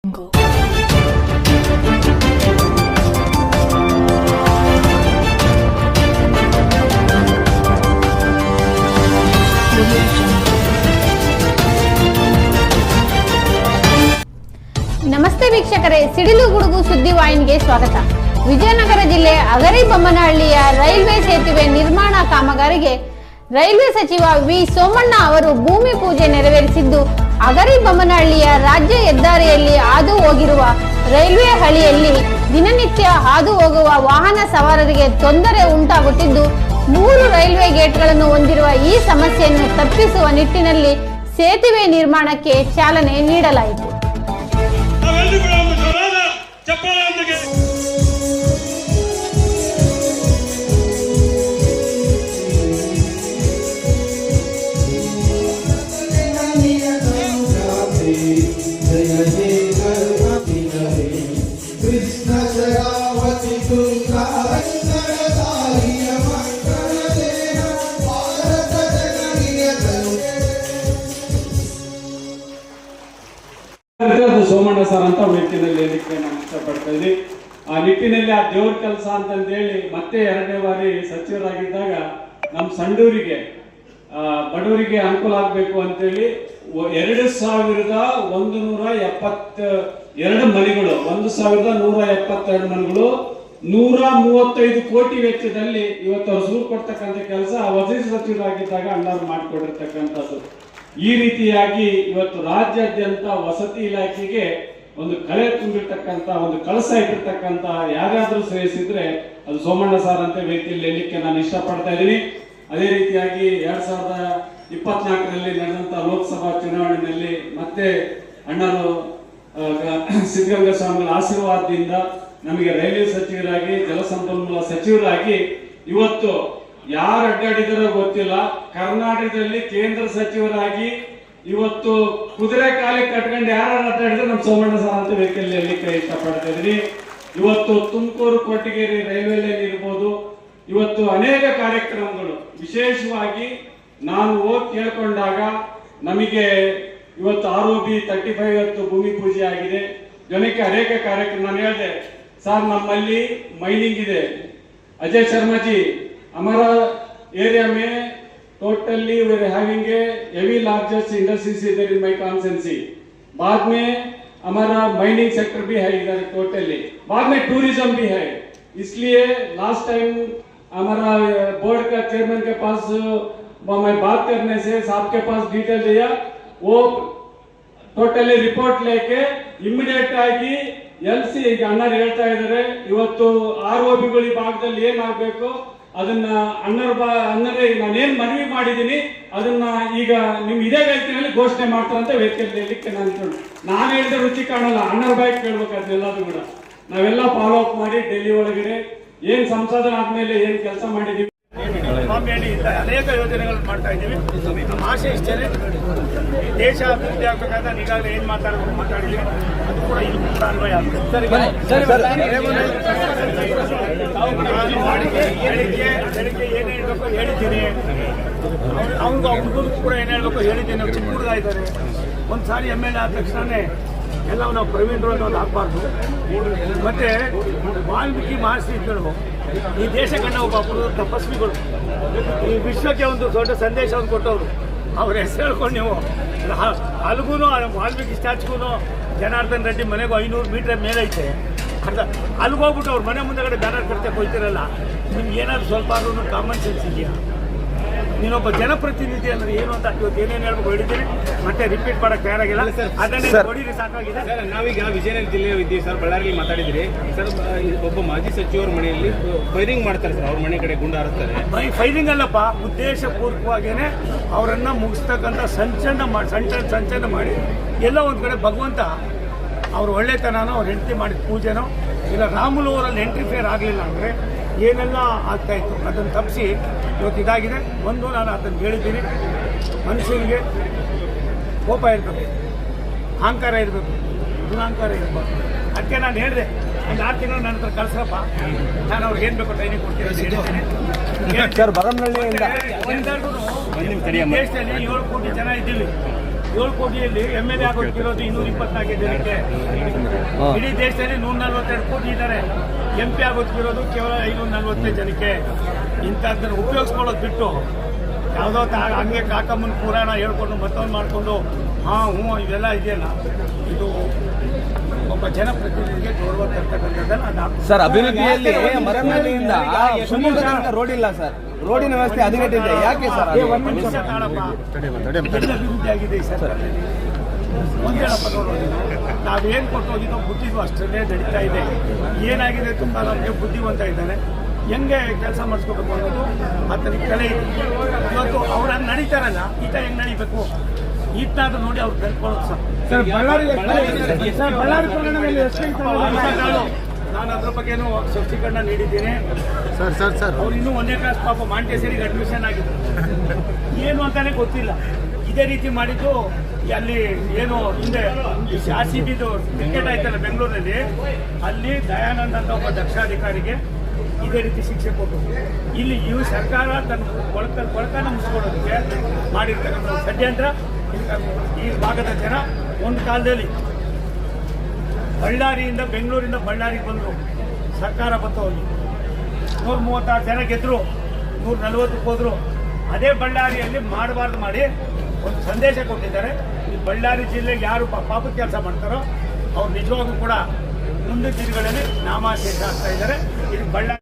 ನಮಸ್ತೆ ವೀಕ್ಷಕರೇ, ಸಿಡಿಲು ಗುಡುಗು ಸುದ್ದಿವಾಹಿನಿಗೆ ಸ್ವಾಗತ. ವಿಜಯನಗರ ಜಿಲ್ಲೆ ಅಗರಿಬೊಮ್ಮನಹಳ್ಳಿಯ ರೈಲ್ವೆ ಸೇತುವೆ ನಿರ್ಮಾಣ ಕಾಮಗಾರಿಗೆ ರೈಲ್ವೆ ಸಚಿವ ವಿ ಸೋಮಣ್ಣ ಅವರು ಭೂಮಿ ಪೂಜೆ ನೆರವೇರಿಸಿದ್ದು, ಅಗರಿಬೊಮ್ಮನಹಳ್ಳಿಯ ರಾಜ್ಯ ಹೆದ್ದಾರಿಯಲ್ಲಿ ಹಾದು ಹೋಗಿರುವ ರೈಲ್ವೆ ಹಳಿಯಲ್ಲಿ ದಿನನಿತ್ಯ ಹಾದು ಹೋಗುವ ವಾಹನ ಸವಾರರಿಗೆ ತೊಂದರೆ ಉಂಟಾಗುತ್ತಿದ್ದು, 3 ರೈಲ್ವೆ ಗೇಟ್ಗಳನ್ನು ಹೊಂದಿರುವ ಈ ಸಮಸ್ಯೆಯನ್ನು ತಪ್ಪಿಸುವ ನಿಟ್ಟಿನಲ್ಲಿ ಸೇತುವೆ ನಿರ್ಮಾಣಕ್ಕೆ ಚಾಲನೆ ನೀಡಲಾಯಿತು. ಸೋಮಣ್ಣ ಸರ್ ಅಂತ ವ್ಯಕ್ತಿನಲ್ಲಿ ಹೇಳಿಕ್ಕೆ ನಾನು ಇಷ್ಟಪಡ್ತಾ ಇದ್ದೀನಿ. ಆ ನಿಟ್ಟಿನಲ್ಲಿ ಆ ದೇವ್ರ ಕೆಲಸ ಅಂತಂದೇಳಿ ಮತ್ತೆ 2ನೇ ಬಾರಿ ಸಚಿವರಾಗಿದ್ದಾಗ ನಮ್ಮ ಸಂಡೂರಿಗೆ ಬಡವರಿಗೆ ಅನುಕೂಲ ಆಗಬೇಕು ಅಂತೇಳಿ 2172 ಮನೆಗಳು 1172 ಮನೆಗಳು 135 ಕೋಟಿ ವೆಚ್ಚದಲ್ಲಿ ಇವತ್ತು ಅವ್ರು ಸುರು ಕೊಡ್ತಕ್ಕಂಥ ಕೆಲಸ ವಸತಿ ಸಚಿವರಾಗಿದ್ದಾಗ ಅಣ್ಣವ್ರು ಮಾಡಿಕೊಡಿರ್ತಕ್ಕಂಥದ್ದು. ಈ ರೀತಿಯಾಗಿ ಇವತ್ತು ರಾಜ್ಯಾದ್ಯಂತ ವಸತಿ ಇಲಾಖೆಗೆ ಒಂದು ಕಳೆ ತುಂಬಿರ್ತಕ್ಕಂಥ ಒಂದು ಕಳಸ ಇಟ್ಟಿರ್ತಕ್ಕಂಥ ಯಾರಾದ್ರೂ ಸೇರಿಸಿದ್ರೆ ಅದು ಸೋಮಣ್ಣ ಸಾರ್ ಅಂತ ವ್ಯಕ್ತಿಯಲ್ಲಿ ಹೇಳಲಿಕ್ಕೆ ನಾನು ಇಷ್ಟಪಡ್ತಾ ಇದ್ದೀನಿ. ಅದೇ ರೀತಿಯಾಗಿ 2024ರಲ್ಲಿ ನಡೆದಂತ ಲೋಕಸಭಾ ಚುನಾವಣೆಯಲ್ಲಿ ಮತ್ತೆ ಅಣ್ಣರು ಸಿದ್ಧಗಂಗಾ ಸ್ವಾಮಿಗಳ ಆಶೀರ್ವಾದದಿಂದ ನಮಗೆ ರೈಲ್ವೆ ಸಚಿವರಾಗಿ ಜಲಸಂಪನ್ಮೂಲ ಸಚಿವರಾಗಿ ಇವತ್ತು ಯಾರು ಅಡ್ಡಾಡಿದಾರೋ ಗೊತ್ತಿಲ್ಲ, ಕರ್ನಾಟಕದಲ್ಲಿ ಕೇಂದ್ರ ಸಚಿವರಾಗಿ ಇವತ್ತು ಕುದುರೆ ಕಾಲಿ ಕಟ್ಕೊಂಡು ಯಾರು ಅಡ್ಡಾಡಿದ್ರೆ ನಮ್ಮ ಸೋಮಣ್ಣ ಸರ್ ಅಂತ ವ್ಯಕ್ತಿಯಲ್ಲಿ ಹೇಳಲಿಕ್ಕೆ ಇಷ್ಟಪಡ್ತಾ ಇದ್ದೀನಿ. ಇವತ್ತು ತುಮಕೂರು ಕೊಟ್ಟಿಗೆರೆ ರೈಲ್ವೆ ಲೈನ್ ಇರ್ಬೋದು, ಇವತ್ತು ಅನೇಕ ಕಾರ್ಯಕ್ರಮಗಳು ವಿಶೇಷವಾಗಿ ನಾನು ಹೋಗಿ ಕೇಳ್ಕೊಂಡಾಗ ನಮಗೆ ಇವತ್ತು ROB 35 ಭೂಮಿ ಪೂಜೆ ಆಗಿದೆ. ಜನಕ್ಕೆ ಅನೇಕ ಕಾರ್ಯಕ್ರಮ ನಾನು ಹೇಳಿದೆ, ಸರ್ ನಮ್ಮಲ್ಲಿ ಮೈನಿಂಗ್ ಇದೆ, अजय शर्मा जी हमारा एरिया में totally we are having a heavy largest industries इधर इन माय कॉन्स्टिट्यूएंसी. बाद में हमारा माइनिंग सेक्टर भी है इधर टोटली, बाद में टूरिज्म भी है. इसलिए लास्ट टाइम हमारा बोर्ड का चेयरमैन के पास मैं बात करने से साहब के पास डिटेल दिया, वो टोटली रिपोर्ट लेके इमिडिएट आಗಿ ಎಲ್ಸಿ ಈಗ ಅಣ್ಣರು ಹೇಳ್ತಾ ಇದ್ದಾರೆ ಇವತ್ತು ROBಗಳ ಭಾಗದಲ್ಲಿ ಏನಾಗಬೇಕು ಅದನ್ನ ಅಣ್ಣರೇ ನಾನೇನ್ ಮನವಿ ಮಾಡಿದ್ದೀನಿ ಅದನ್ನ ಈಗ ನಿಮ್ ಇದೇ ವೇದಿಕೆಯಲ್ಲಿ ಘೋಷಣೆ ಮಾಡ್ತಾರಂತ ವೇದಿಕೆಯಲ್ಲಿ ಹೇಳಲಿಕ್ಕೆ ನಾನು ಹೇಳಿದ ರುಚಿ ಕಾಣಲ್ಲ, ಅಣ್ಣರ ಬಾಯಿ ಕೇಳ್ಬೇಕು. ಅದನ್ನೆಲ್ಲದೂ ಕೂಡ ನಾವೆಲ್ಲ ಫಾಲೋ ಅಪ್ ಮಾಡಿ ಡೆಲ್ಲಿ ಒಳಗಡೆ ಏನ್ ಸಂಶೋಧನೆ ಆದ್ಮೇಲೆ ಏನ್ ಕೆಲಸ ಮಾಡಿದೀವಿ, ಅನೇಕ ಯೋಜನೆಗಳನ್ನು ಮಾಡ್ತಾ ಇದ್ದೀವಿ. ನಮ್ಮ ಆಶೆ ಇಷ್ಟೇ, ದೇಶ ಅಭಿವೃದ್ಧಿ ಆಗ್ಬೇಕಾದ ಈಗಾಗಲೇ ಏನ್ ಮಾತಾಡಿದ್ವಿ ಅದು ಕೂಡ ಇಲ್ಲಿ ಕೂಡ ಅನ್ವಯ ಆಗುತ್ತೆ. ಬೆಳಿಗ್ಗೆ ಏನ್ ಹೇಳ್ಬೇಕು ಹೇಳಿದ್ದೀನಿ, ಅವ್ರಿಗೂ ಕೂಡ ಏನ್ ಹೇಳ್ಬೇಕು ಹೇಳಿದ್ದೀನಿ. ಚಿಕ್ಕ ಹುಡುಗ ಇದ್ದಾರೆ, ಒಂದ್ಸಾರಿ MLA ಆದ ತಕ್ಷಣನೇ ಎಲ್ಲ ನಾವು ಪ್ರವೀಣರು ಅನ್ನೋದು ಆಗ್ಬಾರ್ದು. ಮತ್ತೆ ವಾಲ್ಮೀಕಿ ಮಹರ್ಷಿಗಳು ಈ ದೇಶ ಕಂಡ ಒಬ್ಬ ತಪಸ್ವಿಗಳು, ಈ ವಿಶ್ವಕ್ಕೆ ಒಂದು ದೊಡ್ಡ ಸಂದೇಶವನ್ನು ಕೊಟ್ಟವರು. ಅವ್ರ ಹೆಸರು ಹೇಳ್ಕೊಂಡು ನೀವು ಅಲ್ಲಿಗೂ ವಾಲ್ಮೀಕಿ ಸ್ಟ್ಯಾಚ್ಗೂ ಜನಾರ್ದನ್ ರೆಡ್ಡಿ ಮನೆಗೂ 500 ಮೀಟರ್ ಮೇಲೆ ಐತೆ, ಅಲ್ಲಿಗೆ ಹೋಗ್ಬಿಟ್ಟು ಅವ್ರ ಮನೆ ಮುಂದೆಗಡೆ ಬ್ಯಾನರ್ ಕಟ್ತಕ್ಕೆ ಹೋಗ್ತಿರಲ್ಲ. ನಿಮ್ಗೆ ಏನಾದ್ರು ಸ್ವಲ್ಪ ಕಾಮನ್ ಸೆನ್ಸ್ ಇದೆಯಾ? ನೀನೊಬ್ಬ ಜನಪ್ರತಿನಿಧಿ ಅಂದ್ರೆ ಏನು ಅಂತ ಇವತ್ತು ಏನೇನು ಹೇಳ್ಬೇಕು ಹೇಳಿದ್ದೀನಿ, ಮತ್ತೆ ರಿಪೀಟ್ ಮಾಡಕ್ಕೆ ತಯಾರಾಗಿಲ್ಲ. ಅದನ್ನೇ ಹೊಡೀರಿ ಸಾಕಾಗಿದೆ. ಸರ್ ನಾವೀಗ ವಿಜಯನಗರ ಜಿಲ್ಲೆಯ ಇದ್ದೀವಿ ಸರ್, ಬಳ್ಳಾರಿಯಲ್ಲಿ ಮಾತಾಡಿದ್ರಿ ಸರ್. ಒಬ್ಬ ಮಾಜಿ ಸಚಿವರ ಮನೆಯಲ್ಲಿ ಫೈರಿಂಗ್ ಮಾಡ್ತಾರೆ ಸರ್, ಅವ್ರ ಮನೆ ಕಡೆ ಗುಂಡು ಹಾರಿಸ್ತಾರೆ. ಫೈರಿಂಗ್ ಅಲ್ಲಪ್ಪ, ಉದ್ದೇಶ ಪೂರ್ವಕವಾಗೇನೆ ಅವರನ್ನ ಮುಗಿಸ್ತಕ್ಕಂಥ ಸಂಚನ ಮಾಡಿ ಎಲ್ಲ ಒಂದ್ ಕಡೆ ಭಗವಂತ ಅವ್ರ ಒಳ್ಳೆತನೋ ಅವ್ರ ಹೆಂಡತಿ ಮಾಡಿದ ಪೂಜೆನೋ ಇಲ್ಲ ರಾಮುಲು ಅವರಲ್ಲಿ ಎಂಟ್ರಿಫೇರ್ ಆಗಲಿಲ್ಲ ಅಂದರೆ ಏನೆಲ್ಲ ಆಗ್ತಾ ಇತ್ತು ಅದನ್ನು ತಪ್ಪಿಸಿ ಇವತ್ತು ಇದಾಗಿದೆ. ಒಂದು ನಾನು ಅದನ್ನು ಹೇಳಿದ್ದೀನಿ, ಮನುಷ್ಯನಿಗೆ ಕೋಪ ಇರಬೇಕು, ಅಹಂಕಾರ ಇರಬೇಕು, ದುರಹಂಕಾರ ಇರಬೇಕು. ಅದಕ್ಕೆ ನಾನು ಹೇಳಿದೆ, ಒಂದು 6 ತಿಂಗಳು ನನ್ನ ಹತ್ರ ಕಳ್ಸಪ್ಪ, ನಾನು ಅವ್ರಿಗೆ ಏನು ಬೇಕೋ ಟ್ರೈನಿಂಗ್ ಕೊಡ್ತೀನಿ. ಸರ್ ಬರಮನಹಳ್ಳಿಯಿಂದ ದೇಶದಲ್ಲಿ 7 ಕೋಟಿ ಜನ ಇದ್ದೀವಿ. 7 ಕೋಟಿಯಲ್ಲಿ MLA ಆಗೋಕ್ಕಿರೋದು 224 ಜನಕ್ಕೆ. ಇಡೀ ದೇಶದಲ್ಲಿ 142 ಕೋಟಿ ಇದ್ದಾರೆ. MP ಆಗೋದಿರೋದು ಕೇವಲ 545 ಜನಕ್ಕೆ. ಇಂಥದ್ದನ್ನು ಉಪಯೋಗಿಸ್ಕೊಳ್ಳೋದು ಬಿಟ್ಟು ಯಾವುದೋ ಹಂಗೆ ಕಾಕಮ್ಮನ ಪುರಾಣ ಹೇಳ್ಕೊಂಡು ಮತ್ತೊಂದು ಮಾಡಿಕೊಂಡು ಇವೆಲ್ಲ ಇದೆಯಲ್ಲ, ಇದು ಒಬ್ಬ ಜನಪ್ರತಿನಿಧಿಗೆ ಗೌರವ ತರ್ತಕ್ಕಂಥದ್ದನ್ನು ಸರ್, ಅಭಿವೃದ್ಧಿಯಲ್ಲಿ ಮರಮನೆಯಿಂದ ಶಿವಮೊಗ್ಗ ತನಕ ರೋಡ್ ಇಲ್ಲ ಸರ್. ರೋಡಿನ ವ್ಯವಸ್ಥೆ ಹದಗೆಟ್ಟಿದೆ. ಯಾಕೆ ಸರ್? ನಿಮಿಷ ತಾಳಪ್ಪ, ಎಲ್ಲ ಅಭಿವೃದ್ಧಿ ಆಗಿದೆ ಈ ಸರ್ಕಾರದಲ್ಲಿ. ಒಂದೇಳಪ್ಪ ನೋಡೋದು, ನಾವೇನು ಕೊಟ್ಟು ಹೋಗಿದ್ದೋ ಬುದ್ಧಿಗೂ ಅಷ್ಟರಲ್ಲೇ ನಡೀತಾ ಇದೆ. ಏನಾಗಿದೆ ತುಂಬ ನಮಗೆ ಬುದ್ಧಿವಂತ ಇದ್ದಾನೆ, ಹೆಂಗೆ ಕೆಲಸ ಮಾಡಿಸ್ಕೋಬೇಕು ಅನ್ನೋದು ಆತನಿಗೆ ಕಲೆ ಇದೆ. ಇವತ್ತು ಅವ್ರು ಹಂಗೆ ನಡೀತಾರಲ್ಲ, ಈತ ಹೆಂಗೆ ನಡೀಬೇಕು ಈತನಾದ್ರೂ ನೋಡಿ ಅವ್ರು ಕಲ್ತ್ಕೊಳ್ಳೋದು ಸರ್. ನಾನು ಅದ್ರ ಬಗ್ಗೆನೂ ಸ್ಪಷ್ಟೀಕರಣ ನೀಡಿದ್ದೀನಿ ಸರ್. ಅವ್ರು ಇನ್ನೂ 1ನೇ ಕ್ಲಾಸ್ ಪಾಪ ಮಾಂಟೇಸರಿಗೆ ಅಡ್ಮಿಷನ್ ಆಗಿದ್ರು, ಏನು ಅಂತಾನೆ ಗೊತ್ತಿಲ್ಲ. ಇದೇ ರೀತಿ ಮಾಡಿದ್ದು ಅಲ್ಲಿ ಏನು ಹಿಂದೆ RCBದು ಕ್ರಿಕೆಟ್ ಆಯ್ತಲ್ಲ ಬೆಂಗಳೂರಲ್ಲಿ, ಅಲ್ಲಿ ದಯಾನಂದ್ ಅಂತ ಒಬ್ಬ ದಕ್ಷಾಧಿಕಾರಿಗೆ ಇದೇ ರೀತಿ ಶಿಕ್ಷೆ ಕೊಟ್ಟು ಇಲ್ಲಿ ಇವು ಸರ್ಕಾರ ತನ್ನ ಕೊಳಕನ ಮುಗಿಸ್ಕೊಳ್ಳೋದಕ್ಕೆ ಮಾಡಿರ್ತಕ್ಕಂಥ ಷಡ್ಯಂತ್ರ. ಈ ಭಾಗದ ಜನ ಒಂದು ಕಾಲದಲ್ಲಿ ಬಳ್ಳಾರಿಯಿಂದ ಬೆಂಗಳೂರಿಂದ ಬಳ್ಳಾರಿಗೆ ಬಂದರು, ಸರ್ಕಾರ ಬಂತು, 136 ಜನ ಗೆದ್ದರು, 140ಕ್ಕೆ ಹೋದರು. ಅದೇ ಬಳ್ಳಾರಿಯಲ್ಲಿ ಮಾಡಬಾರ್ದು ಮಾಡಿ ಒಂದು ಸಂದೇಶ ಕೊಟ್ಟಿದ್ದಾರೆ. ಈ ಬಳ್ಳಾರಿ ಜಿಲ್ಲೆಗೆ ಯಾರು ಪಾಪದ ಕೆಲಸ ಮಾಡ್ತಾರೋ ಅವ್ರು ನಿಜವಾಗೂ ಕೂಡ ಮುಂದಿನ ದಿನಗಳಲ್ಲಿ ನಾಮಾಶೇಷ ಆಗ್ತಾ ಇದ್ದಾರೆ. ಇದು ಬಳ್ಳಾರಿ